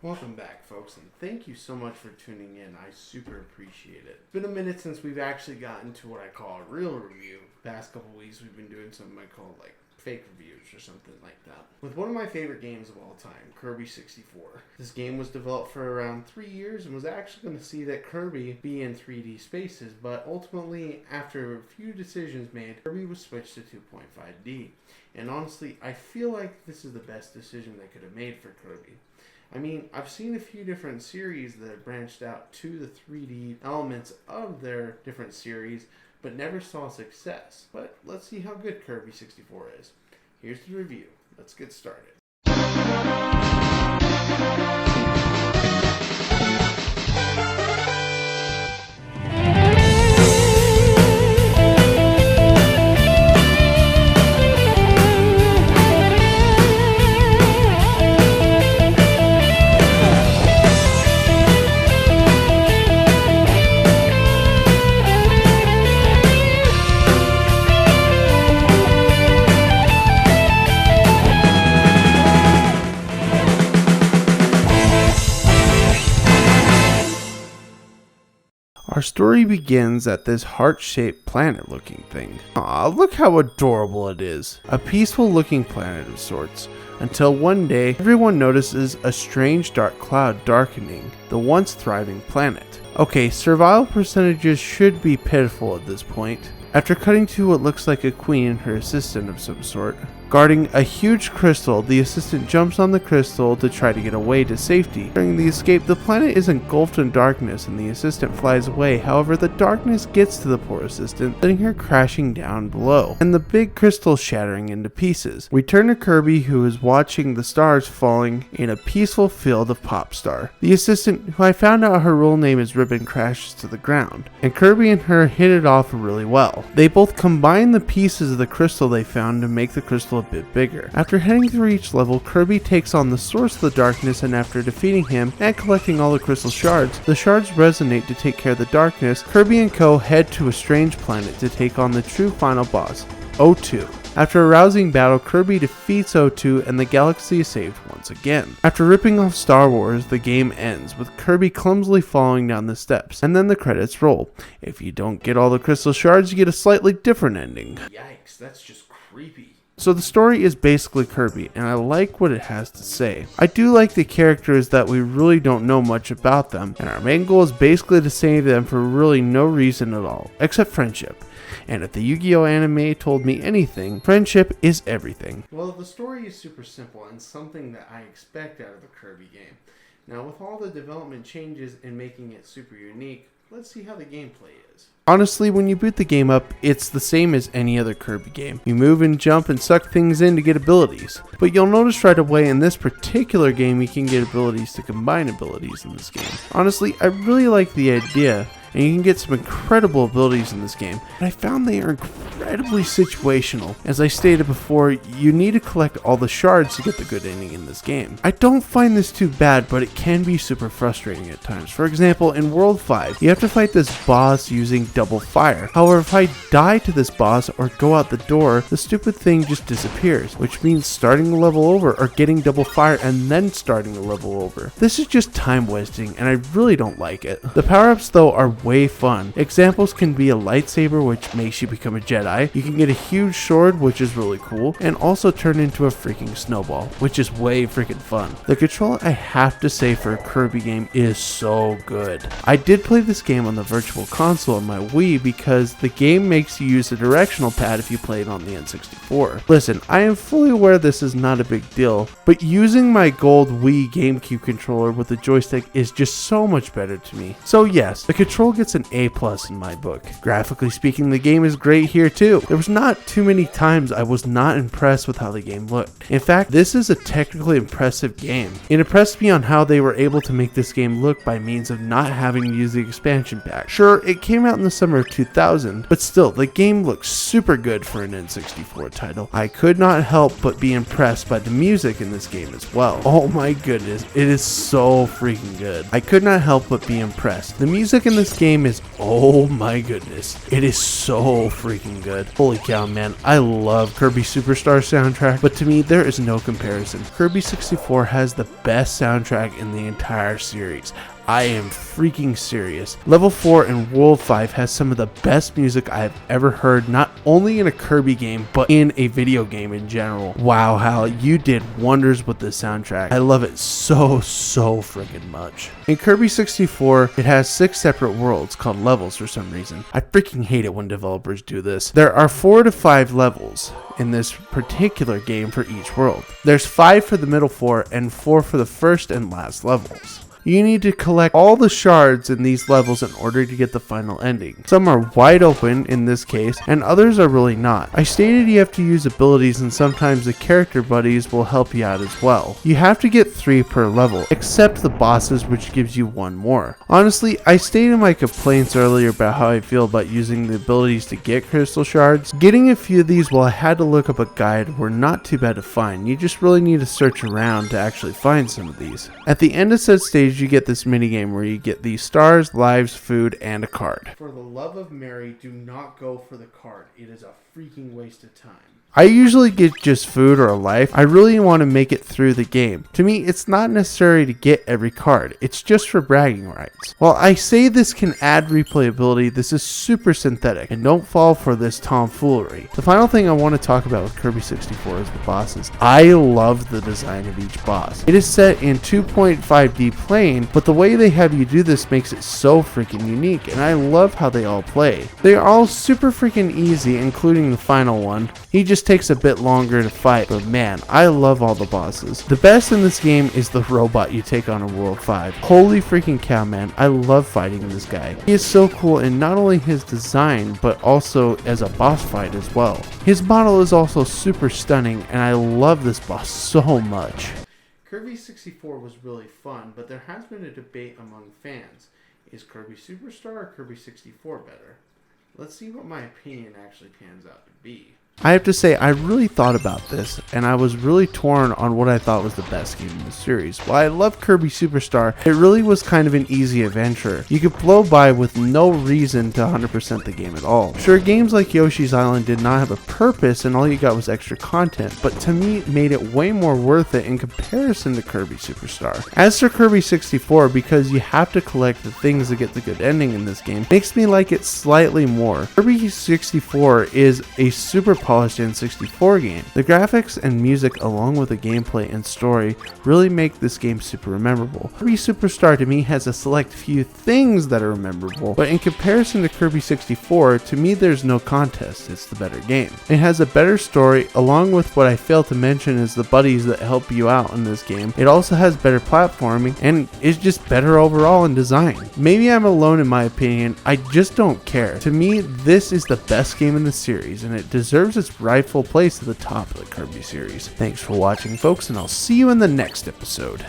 Welcome back, folks, and thank you so much for tuning in. I super appreciate it. It's been a minute since we've actually gotten to what I call a real review. The past couple weeks, we've been doing something I call like fake reviews or something like that. With one of my favorite games of all time, Kirby 64. This game was developed for around 3 years and was actually going to see that Kirby be in 3D spaces, but ultimately, after a few decisions made, Kirby was switched to 2.5D. And honestly, I feel like this is the best decision they could have made for Kirby. I mean, I've seen a few different series that have branched out to the 3D elements of their different series, but never saw success. But let's see how good Kirby 64 is. Here's the review. Let's get started. Our story begins at this heart-shaped planet-looking thing. Aw, look how adorable it is. A peaceful-looking planet of sorts. Until one day, everyone notices a strange dark cloud darkening the once thriving planet. Okay, survival percentages should be pitiful at this point. After cutting to what looks like a queen and her assistant of some sort, guarding a huge crystal, the assistant jumps on the crystal to try to get away to safety. During the escape, the planet is engulfed in darkness and the assistant flies away. However, the darkness gets to the poor assistant, sending her crashing down below, and the big crystal shattering into pieces. We turn to Kirby, who is watching the stars falling in a peaceful field of Pop Star. The assistant, who I found out her real name is Ribbon, crashes to the ground, and Kirby and her hit it off really well. They both combine the pieces of the crystal they found to make the crystal a bit bigger. After heading through each level, Kirby takes on the source of the darkness, and after defeating him and collecting all the crystal shards, the shards resonate to take care of the darkness. Kirby and co head to a strange planet to take on the true final boss, O2. After a rousing battle, Kirby defeats O2 and the galaxy is saved once again. After ripping off Star Wars, the game ends with Kirby clumsily falling down the steps, and then the credits roll. If you don't get all the crystal shards, you get a slightly different ending. Yikes, that's just creepy. So the story is basically Kirby, and I like what it has to say. I do like the characters that we really don't know much about them, and our main goal is basically to save them for really no reason at all, except friendship. And if the Yu-Gi-Oh anime told me anything, friendship is everything. Well, the story is super simple and something that I expect out of a Kirby game. Now, with all the development changes and making it super unique, let's see how the gameplay is. Honestly, when you boot the game up, it's the same as any other Kirby game. You move and jump and suck things in to get abilities. But you'll notice right away in this particular game you can get abilities to combine abilities in this game. Honestly, I really like the idea, and you can get some incredible abilities in this game, but I found they are incredibly situational. As I stated before, you need to collect all the shards to get the good ending in this game. I don't find this too bad, but it can be super frustrating at times. For example, in World 5, you have to fight this boss using double fire. However, if I die to this boss or go out the door, the stupid thing just disappears, which means starting the level over or getting double fire and then starting the level over. This is just time wasting, and I really don't like it. The power-ups though are way fun. Examples can be a lightsaber, which makes you become a Jedi. You can get a huge sword, which is really cool, and also turn into a freaking snowball, which is way freaking fun. The controller, I have to say, for a Kirby game is so good. I did play this game on the Virtual Console on my Wii because the game makes you use a directional pad if you play it on the N64. Listen, I am fully aware this is not a big deal, but using my gold Wii GameCube controller with the joystick is just so much better to me. So yes, the control gets an A+ in my book. Graphically speaking, the game is great here too. There was not too many times I was not impressed with how the game looked. In fact, this is a technically impressive game. It impressed me on how they were able to make this game look by means of not having to use the expansion pack. Sure, it came out in the summer of 2000, but still, the game looks super good for an N64 title. I could not help but be impressed by the music in this game as well. Oh my goodness, it is so freaking good. I could not help but be impressed. The music in this game is, oh my goodness, it is so freaking good. Holy cow, man, I love Kirby Superstar soundtrack, but to me, there is no comparison. Kirby 64 has the best soundtrack in the entire series. I am freaking serious. Level 4 in World 5 has some of the best music I have ever heard, not only in a Kirby game, but in a video game in general. Wow, Hal, you did wonders with this soundtrack. I love it so freaking much. In Kirby 64, it has 6 separate worlds called levels for some reason. I freaking hate it when developers do this. There are 4 to 5 levels in this particular game for each world. There's 5 for the middle 4 and 4 for the first and last levels. You need to collect all the shards in these levels in order to get the final ending. Some are wide open in this case, and others are really not. I stated you have to use abilities, and sometimes the character buddies will help you out as well. You have to get 3 per level, except the bosses, which gives you 1 more. Honestly, I stated my complaints earlier about how I feel about using the abilities to get crystal shards. Getting a few of these while I had to look up a guide were not too bad to find. You just really need to search around to actually find some of these. At the end of said stage, you get this minigame where you get these stars, lives, food, and a card. For the love of Mary, do not go for the card. It is a freaking waste of time. I usually get just food or a life. I really want to make it through the game. To me, it's not necessary to get every card. It's just for bragging rights. While I say this can add replayability, this is super synthetic, and don't fall for this tomfoolery. The final thing I want to talk about with Kirby 64 is the bosses. I love the design of each boss. It is set in 2.5D plane, but the way they have you do this makes it so freaking unique, and I love how they all play. They are all super freaking easy, including the final one. He just takes a bit longer to fight, but man, I love all the bosses. The best in this game is the robot you take on in World 5. Holy freaking cow, man, I love fighting this guy. He is so cool in not only his design, but also as a boss fight as well. His model is also super stunning, and I love this boss so much. Kirby 64 was really fun, but there has been a debate among fans. Is Kirby Superstar or Kirby 64 better? Let's see what my opinion actually pans out to be. I have to say, I really thought about this, and I was really torn on what I thought was the best game in the series. While I love Kirby Superstar, it really was kind of an easy adventure. You could blow by with no reason to 100% the game at all. Sure, games like Yoshi's Island did not have a purpose, and all you got was extra content, but to me, it made it way more worth it in comparison to Kirby Superstar. As for Kirby 64, because you have to collect the things to get the good ending in this game, makes me like it slightly more. Kirby 64 is a super polished N64 game. The graphics and music, along with the gameplay and story, really make this game super memorable. Kirby Superstar to me has a select few things that are memorable, but in comparison to Kirby 64, to me there's no contest, it's the better game. It has a better story, along with what I failed to mention is the buddies that help you out in this game. It also has better platforming, and is just better overall in design. Maybe I'm alone in my opinion, I just don't care. To me, this is the best game in the series, and it deserves its rightful place at the top of the Kirby series. Thanks for watching, folks, and I'll see you in the next episode.